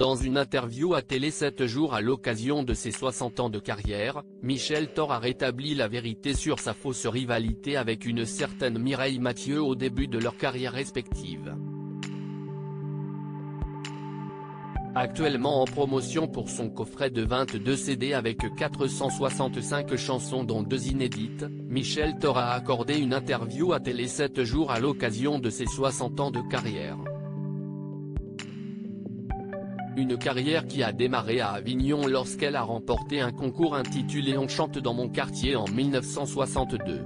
Dans une interview à Télé 7 jours à l'occasion de ses 60 ans de carrière, Michel Thor a rétabli la vérité sur sa fausse rivalité avec une certaine Mireille Mathieu au début de leur carrière respective. Actuellement en promotion pour son coffret de 22 CD avec 465 chansons dont 2 inédites, Michel Thor a accordé une interview à Télé 7 jours à l'occasion de ses 60 ans de carrière. Une carrière qui a démarré à Avignon lorsqu'elle a remporté un concours intitulé On chante dans mon quartier en 1962.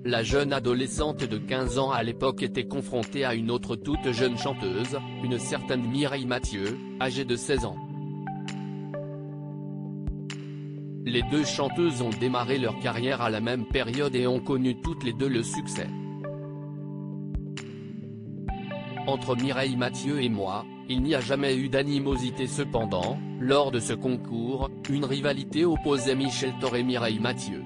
La jeune adolescente de 15 ans à l'époque était confrontée à une autre toute jeune chanteuse, une certaine Mireille Mathieu, âgée de 16 ans. Les deux chanteuses ont démarré leur carrière à la même période et ont connu toutes les deux le succès. Entre Mireille Mathieu et moi, il n'y a jamais eu d'animosité cependant, lors de ce concours, une rivalité opposait Michel Thor et Mireille Mathieu.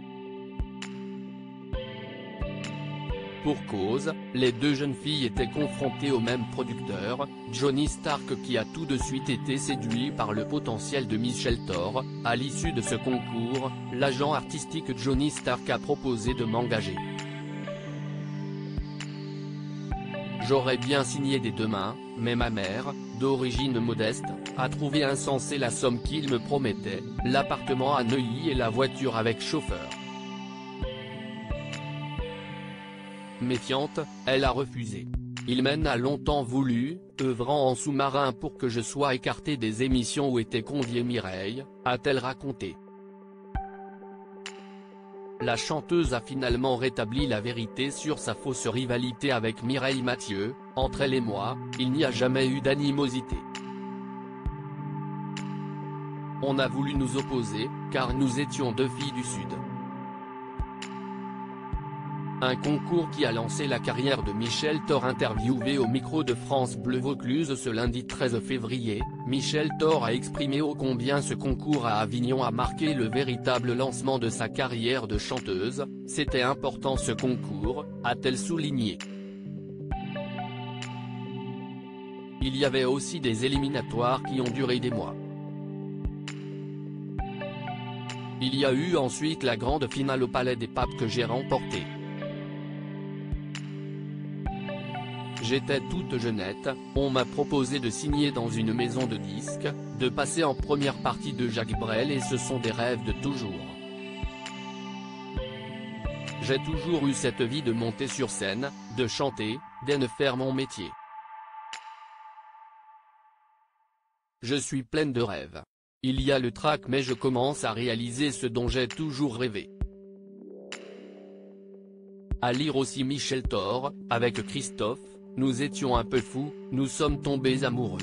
Pour cause, les deux jeunes filles étaient confrontées au même producteur, Johnny Stark qui a tout de suite été séduit par le potentiel de Michel Thor. À l'issue de ce concours, l'agent artistique Johnny Stark a proposé de m'engager. J'aurais bien signé des deux mains, mais ma mère, d'origine modeste, a trouvé insensée la somme qu'il me promettait, l'appartement à Neuilly et la voiture avec chauffeur. Méfiante, elle a refusé. Il m'en a longtemps voulu, œuvrant en sous-marin pour que je sois écarté des émissions où était conviée Mireille, a-t-elle raconté. La chanteuse a finalement rétabli la vérité sur sa fausse rivalité avec Mireille Mathieu. Entre elle et moi, il n'y a jamais eu d'animosité. On a voulu nous opposer, car nous étions deux filles du Sud. Un concours qui a lancé la carrière de Michel Thor. Interviewé au micro de France Bleu Vaucluse ce lundi 13 février, Michel Thor a exprimé ô combien ce concours à Avignon a marqué le véritable lancement de sa carrière de chanteuse. C'était important ce concours, a-t-elle souligné. Il y avait aussi des éliminatoires qui ont duré des mois. Il y a eu ensuite la grande finale au Palais des Papes que j'ai remportée. J'étais toute jeunette, on m'a proposé de signer dans une maison de disques, de passer en première partie de Jacques Brel et ce sont des rêves de toujours. J'ai toujours eu cette vie de monter sur scène, de chanter, d'en faire mon métier. Je suis pleine de rêves. Il y a le trac mais je commence à réaliser ce dont j'ai toujours rêvé. À lire aussi Michel Thor, avec Christophe. Nous étions un peu fous, nous sommes tombés amoureux.